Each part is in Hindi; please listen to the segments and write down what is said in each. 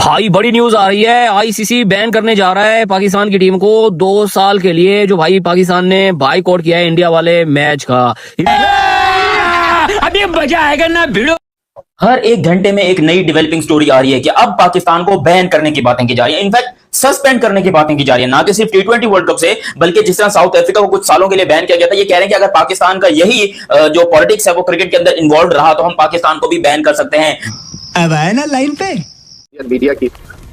भाई बड़ी न्यूज आ रही है। आईसीसी बैन करने जा रहा है पाकिस्तान की टीम को 2 साल के लिए। जो भाई पाकिस्तान ने बाइकआउट किया है इंडिया वाले मैच का। अभी मजा आएगा ना भिड़ो। हर एक घंटे में एक नई डेवलपिंग स्टोरी आ रही है कि अब पाकिस्तान को बैन करने की बातें की जा रही है, इनफैक्ट सस्पेंड करने की बातें की जा रही है। ना कि सिर्फ टी20 वर्ल्ड कप से, बल्कि जिस तरह साउथ अफ्रीका को कुछ सालों के लिए बैन किया गया था, ये कह रहे हैं कि अगर पाकिस्तान का यही जो पॉलिटिक्स है वो क्रिकेट के अंदर इन्वॉल्व रहा तो हम पाकिस्तान को भी बैन कर सकते हैं। अब आए ना लाइन पे मीडिया की,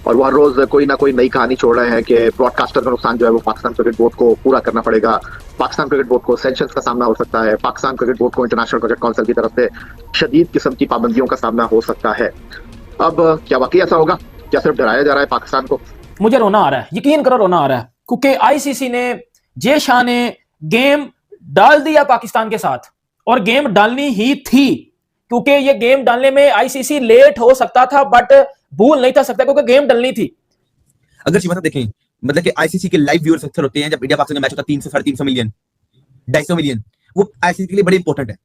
और वो हर रोज कोई ना कोई नई कहानी छोड़ रहे हैं कि ब्रॉडकास्टर का नुकसान जो है वो पाकिस्तान क्रिकेट बोर्ड को पूरा करना पड़ेगा। पाकिस्तान क्रिकेट बोर्ड को सैंक्शंस का सामना हो सकता है। पाकिस्तान क्रिकेट बोर्ड को इंटरनेशनल क्रिकेट काउंसिल की तरफ से शदीद किस्म की पाबंदियों का सामना हो सकता है। अब क्या वाकई ऐसा होगा? क्या सिर्फ डराया जा रहा है पाकिस्तान को? मुझे रोना आ रहा है, यकीन करो रोना आ रहा है, क्योंकि आईसीसी ने जे शाह ने गेम डाल दिया पाकिस्तान के साथ, और गेम डालनी ही थी, क्योंकि ये गेम डालने में आईसीसी लेट हो सकता था बट भूल नहीं था सकता, क्योंकि गेम डालनी थी। अगर शिवा देखें, मतलब कि आईसीसी के लाइव व्यूअर्स अक्सर होते हैं जब इंडिया पाकिस्तान का मैच होता है 300 350 मिलियन 250 मिलियन, वो आईसीसी के लिए बड़े इंपॉर्टेंट है।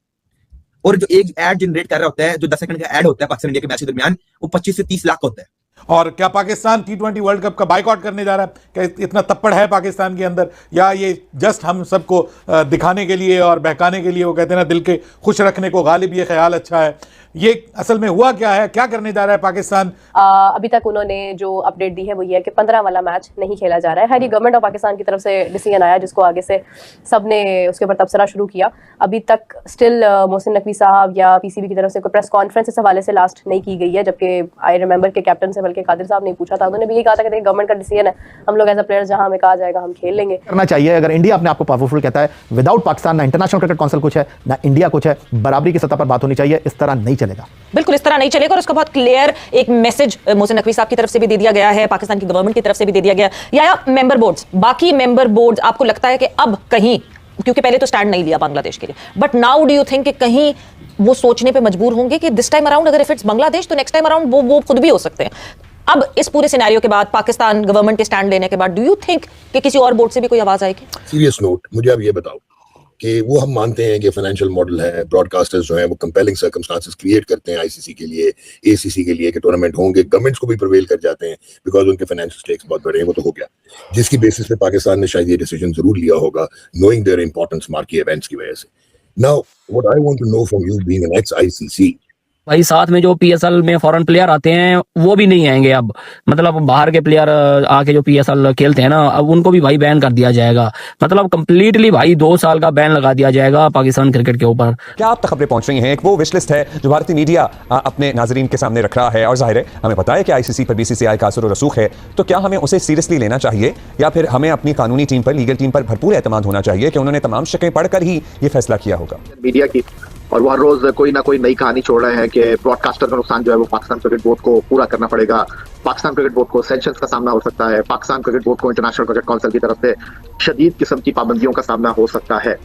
और जो एक एड जनरेट कर रहा होता है, जो 10 सेकंड का एड होता है पाकिस्तान इंडिया के मैच के दरमियान, वो 25 से 30 लाख होता है। और क्या पाकिस्तान टी20 वर्ल्ड कप का बाइकआउट करने जा रहा है? क्या इतना तप्पड़ है पाकिस्तान के अंदर, या ये जस्ट हम सबको दिखाने के लिए और बहकाने के लिए, वो कहते हैं ना दिल के खुश रखने को गालिब ये ख्याल अच्छा है? ये असल में हुआ क्या है, क्या करने जा रहा है पाकिस्तान? अभी तक उन्होंने जो अपडेट दी है वो ये है कि 15 वाला मैच नहीं खेला जा रहा है। हरी गवर्नमेंट ऑफ पाकिस्तान की तरफ से डिसीजन आया, जिसको आगे से सबने उसके ऊपर तबसरा शुरू किया। अभी तक स्टिल मोहसिन नकवी साहब या पीसीबी की तरफ से कोई प्रेस कॉन्फ्रेंस इस हवाले से लास्ट नहीं की गई है, जबकि आई रिमेंबर के कैप्टन से बल्कि कादिर साहब ने पूछा था, उन्होंने भी यही कहा था कि गवर्नमेंट का डिसीजन है, हम लोग एज अ प्लेयर्स जहां हमें कहा जाएगा हम खेल लेंगे। करना चाहिए। अगर इंडिया अपने आप को पावरफुल कहता है, विदाउट पाकिस्तान ना इंटरनेशनल क्रिकेट काउंसिल कुछ है ना इंडिया कुछ है, बराबरी की सतह पर बात होनी चाहिए। इस तरह नहीं चलेगा, बिल्कुल इस तरह नहीं चलेगा। और उसका बहुत क्लियर एक मैसेज मोहसिन नकवी साहब की तरफ से भी दे दिया गया है, पाकिस्तान की गवर्नमेंट की तरफ से भी दे दिया गया। या मेंबर बोर्ड्स, बाकी मेंबर बोर्ड्स, आपको लगता है कि अब कहीं, क्योंकि पहले तो स्टैंड नहीं लिया बांग्लादेश के लिए, but now do you think कि कहीं वो सोचने पे मजबूर होंगे कि दिस टाइम अराउंड अगर इफ इट्स बांग्लादेश तो नेक्स्ट टाइम अराउंड वो खुद भी हो सकते हैं? अब इस पूरे सिनेरियो के बाद, पाकिस्तान गवर्नमेंट के स्टैंड लेने के बाद, डू यू थिंक कि किसी और बोर्ड से भी कोई आवाज आएगी? सीरियस नोट, मुझे अब ये बताओ कि वो हम मानते हैं कि फाइनेंशियल मॉडल है, ब्रॉडकास्टर्स जो हैं वो कंपेलिंग सर्कमस्टांसेस क्रिएट करते हैं आईसीसी के लिए, एसीसी के लिए कि टूर्नामेंट होंगे, गवर्नमेंट्स को भी प्रिवेल कर जाते हैं बिकॉज उनके फाइनेंशियल स्टेक्स बहुत बड़े हैं। वो तो हो गया, जिसकी बेसिस पे पाकिस्तान ने शायद ये डिसीजन जरूर लिया होगा, knowing their importance marquee events की वजह से। Now what I want to know from you being an ex ICC, भाई साथ में जो पीएसएल में फॉरेन प्लेयर आते हैं वो भी नहीं आएंगे अब। मतलब बाहर के प्लेयर आके जो पीएसएल खेलते हैं ना, अब उनको भी भाई बैन कर दिया जाएगा। मतलब कंप्लीटली भाई 2 साल का बैन लगा दिया जाएगा पाकिस्तान क्रिकेट के ऊपर। क्या आप तक खबरें पहुंच रही हैं? एक वो विश लिस्ट है जो भारतीय मीडिया अपने नाजरीन के सामने रख रहा है, और जाहिर है हमें पता है कि आईसीसी पर बीसीसीआई का असर और रसूख है, तो क्या हमें उसे सीरियसली लेना चाहिए, या फिर हमें अपनी कानूनी टीम पर, लीगल टीम पर भरपूर एतमाद होना चाहिए कि उन्होंने तमाम शकें पढ़कर ही ये फैसला किया होगा? मीडिया की, और वो हर रोज कोई ना कोई नई कहानी छोड़ रहे हैं कि ब्रॉडकास्टर का नुकसान जो है वो पाकिस्तान क्रिकेट बोर्ड को पूरा करना पड़ेगा। पाकिस्तान क्रिकेट बोर्ड को सैंक्शंस का सामना हो सकता है। पाकिस्तान क्रिकेट बोर्ड को इंटरनेशनल क्रिकेट काउंसिल की तरफ से शदीद किस्म की पाबंदियों का सामना हो सकता है।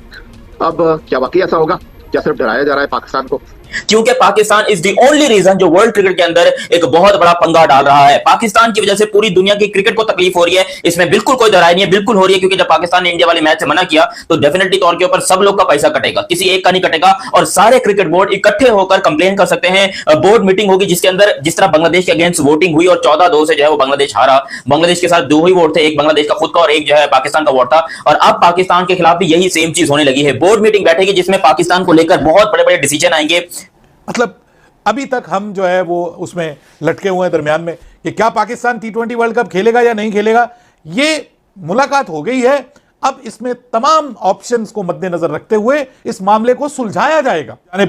अब क्या वाकई ऐसा होगा? क्या सिर्फ डराया जा रहा है पाकिस्तान को? क्योंकि Pakistan is the only reason जो वर्ल्ड क्रिकेट के अंदर एक बहुत बड़ा पंगा डाल रहा है। पाकिस्तान की वजह से पूरी दुनिया की क्रिकेट को तकलीफ हो रही है, इसमें बिल्कुल कोई दरार नहीं है, बिल्कुल हो रही है। क्योंकि जब पाकिस्तान ने इंडिया वाले मैच से मना किया तो डेफिनेटली तौर के ऊपर सब लोग का पैसा कटेगा, किसी एक का नहीं कटेगा, और सारे क्रिकेट बोर्ड इकट्ठे होकर कंप्लेन कर सकते हैं। बोर्ड मीटिंग होगी जिसके अंदर जिस तरह बांग्लादेश के अगेंस्ट वोटिंग हुई और 14-2 से जो है वो बांग्लादेश हारा। बांग्लादेश के साथ 2 ही वोट थे, एक बांग्लादेश का खुद का और एक जो है पाकिस्तान का वोट था, और अब पाकिस्तान के खिलाफ भी यही सेम चीज होने लगी है। बोर्ड मीटिंग बैठेगी जिसमें पाकिस्तान को लेकर बहुत बड़े बड़े डिसीजन आएंगे। मतलब अभी तक हम जो है वो उसमें लटके हुए हैं दरमियान में कि क्या पाकिस्तान टी20 वर्ल्ड कप खेलेगा या नहीं खेलेगा। ये मुलाकात हो गई है, अब इसमें तमाम ऑप्शंस को मद्देनजर रखते हुए इस मामले को सुलझाया जाएगा। यानी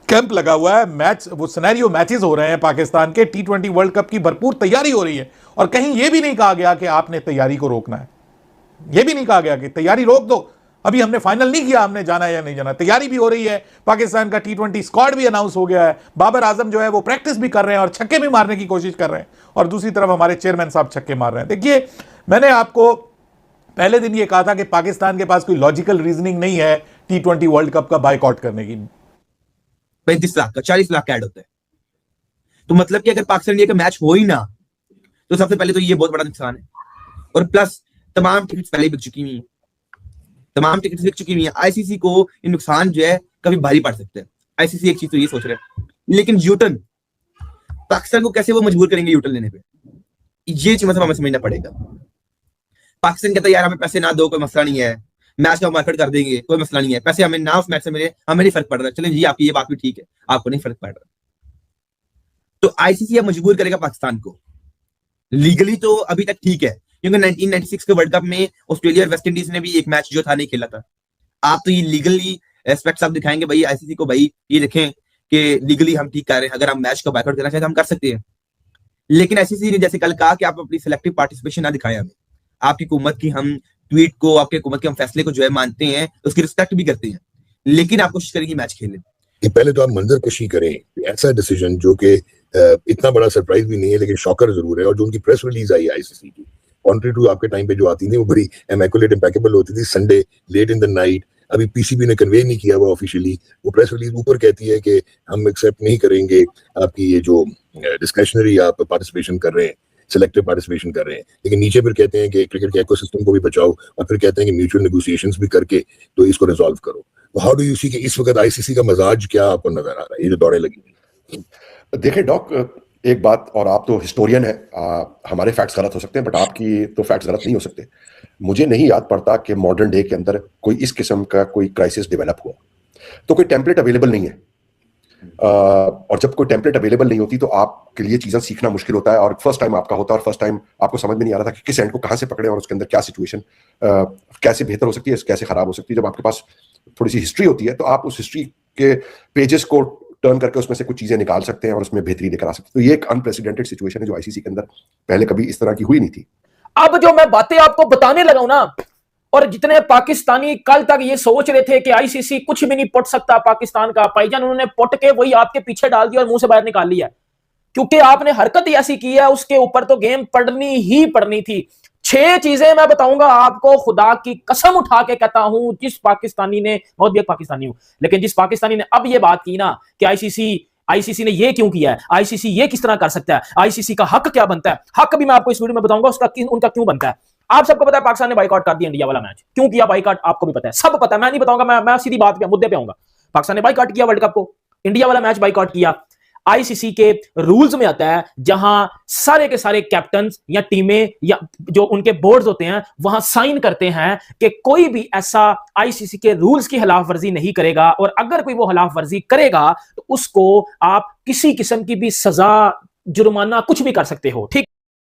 कैंप लगा हुआ है, मैच वो सिनेरियो मैचेस हो रहे हैं पाकिस्तान के, टी20 वर्ल्ड कप की भरपूर तैयारी हो रही है, और कहीं यह भी नहीं कहा गया कि आपने तैयारी को रोकना है। यह भी नहीं कहा गया कि तैयारी रोक दो, अभी हमने फाइनल नहीं किया हमने जाना है या नहीं जाना। तैयारी भी हो रही है, पाकिस्तान का टी20 स्क्वाड भी अनाउंस हो गया है, बाबर आजम जो है वो प्रैक्टिस भी कर रहे हैं और छक्के भी मारने की कोशिश कर रहे हैं, और दूसरी तरफ हमारे चेयरमैन साहब छक्के मार रहे हैं। देखिए, मैंने आपको पहले दिन ये कहा था कि पाकिस्तान के पास कोई लॉजिकल रीजनिंग नहीं है टी20 वर्ल्ड कप का बाइकआउट करने की। 35 लाख का 40 लाख का ऐड होता है, तो मतलब कि अगर पाकिस्तान इंडिया का मैच हो ही ना तो सबसे पहले तो ये बहुत बड़ा नुकसान है, और प्लस तमाम टिकट्स पहले बिक चुकी हुई हैं, तमाम टिकट्स बिक चुकी हुई हैं। आईसीसी को ये नुकसान जो है कभी भारी पड़ सकता है। आईसीसी एक चीज तो ये सोच रहा है, लेकिन यूटर्न पाकिस्तान को कैसे वो मजबूर करेंगे यूटर्न लेने पे? ये चीज मतलब हमें समझना पड़ेगा। पाकिस्तान कहता है यार हमें पैसे ना दो, कोई मसला नहीं है, मैच का मार्केट कर देंगे, कोई मसला नहीं है, पैसे हमें ना उस मैच से मिले, हमें नहीं फर्क पड़ रहा। चलें जी, आपकी ये बात भी ठीक है, आपको नहीं फर्क पड़ रहा, तो आईसीसी अब मजबूर करेगा पाकिस्तान को। लीगली तो अभी तक ठीक है, क्योंकि 1996 के वर्ल्ड कप में ऑस्ट्रेलिया और वेस्ट इंडीज ने भी एक मैच जो था नहीं खेला था। आप तो ये लीगली एस्पेक्ट्स आप दिखाएंगे भाई आईसीसी को, भाई ये देखें कि लीगली हम ठीक कर रहे हैं, अगर हम मैच को बायकॉट करना चाहते हैं हम कर सकते हैं। लेकिन आईसीसी ने जैसे कल कहा कि आप अपनी सिलेक्टिव पार्टिसिपेशन ना दिखाएं हमें, आपकी हुकूमत की हम ट्वीट को, आपके हुकूमत के हम फैसले को जो है मानते हैं, उसकी रिस्पेक्ट भी करते हैं, लेकिन आप कोशिश करेंगे मैच खेलें। कि पहले तो आप मंजर कशी करें, ऐसा डिसीजन जो कि इतना बड़ा सरप्राइज भी नहीं है लेकिन शॉकर जरूर है, और जो उनकी प्रेस रिलीज आई आईसीसी की, कॉन्ट्री टू आपके टाइम पे जो आती थी वो बड़ी इमैकुलेट इम्पेकेबल होती थी, Sunday late in the night. अभी पीसीबी ने कन्वे नहीं किया वो ऑफिशियली, वो प्रेस रिलीज ऊपर कहती है कि हम एक्सेप्ट नहीं करेंगे आपकी ये जो डिस्क्रिशनरी आप पार्टिसिपेशन कर रहे हैं, सिलेक्टिव पार्टिसिपेशन कर रहे हैं, लेकिन नीचे फिर कहते हैं कि क्रिकेट के इकोसिस्टम को भी बचाओ, और फिर कहते हैं कि म्यूचुअल नेगोशिएशंस भी करके तो इसको रिजॉल्व करो। हाउ डू यू सी कि इस वक्त आईसीसी का मजाज क्या आपको नजर आ रहा है, ये जो दौड़े लगी हुई? देखिए डॉक, एक बात, और आप तो हिस्टोरियन है, हमारे फैक्ट्स गलत हो सकते हैं बट आपकी तो फैक्ट्स गलत नहीं हो सकते। मुझे नहीं याद पड़ता कि मॉडर्न डे के अंदर कोई इस किस्म का कोई क्राइसिस डेवलप हुआ, तो कोई टेम्पलेट अवेलेबल नहीं है, और जब कोई टेम्पलेट अवेलेबल नहीं होती तो आपके लिए चीज़ें सीखना मुश्किल होता है, और फर्स्ट टाइम आपका होता है, और फर्स्ट टाइम आपको समझ में नहीं आ रहा था कि किस एंड को कहाँ से पकड़े और उसके अंदर क्या सिचुएशन कैसे बेहतर हो सकती है, कैसे खराब हो सकती है। जब आपके पास थोड़ी सी हिस्ट्री होती है तो आप उस हिस्ट्री के पेजेस को टर्न करके उसमें से कुछ चीजें निकाल सकते हैं और उसमें बेहतरी लेकर आ सकते हैं। तो ये एक अनप्रेसिडेंटेड सिचुएशन है जो आईसीसी के अंदर पहले कभी इस तरह की हुई नहीं थी। अब जो मैं बातें आपको बताने लगा हूं ना, और जितने पाकिस्तानी कल तक ये सोच रहे थे कि आईसीसी कुछ भी नहीं पुट सकता पाकिस्तान का, भाईजान उन्होंने पुट के वही आपके पीछे डाल दिया और मुंह से बाहर निकाल लिया, क्योंकि आपने हरकत ही ऐसी की है, उसके ऊपर तो गेम पढ़नी ही पड़नी थी। 6 चीजें मैं बताऊंगा आपको, खुदा की कसम उठा के कहता हूं, जिस पाकिस्तानी ने, बहुत भी एक पाकिस्तानी हूं, लेकिन जिस पाकिस्तानी ने अब ये बात की ना कि आईसीसी ने ये क्यों किया है, आईसीसी ये किस तरह कर सकता है, आईसीसी का हक क्या बनता है, हक भी मैं आपको इस वीडियो में बताऊंगा उनका क्यों बनता है। आप सबको पता है पाकिस्तान ने बाइकआउट कर दिया इंडिया वाला मैच, क्यों किया बाइकआउट आपको भी पता है, सब पता है, मैं नहीं बताऊंगा, मैं सीधी बात पे, मुद्दे पे आऊंगा। पाकिस्तान ने बाइकआउट किया वर्ल्ड कप को, इंडिया वाला मैच बाइकआउट किया। आईसीसी के रूल्स में आता है, जहां सारे के सारे कैप्टन या टीमें या जो उनके बोर्ड्स होते हैं वहां साइन करते हैं कि कोई भी ऐसा आईसीसी के रूल्स की खिलाफवर्जी नहीं करेगा, और अगर कोई वो खिलाफवर्जी करेगा तो उसको आप किसी किस्म की भी सजा, जुर्माना, कुछ भी कर सकते हो, ठीक।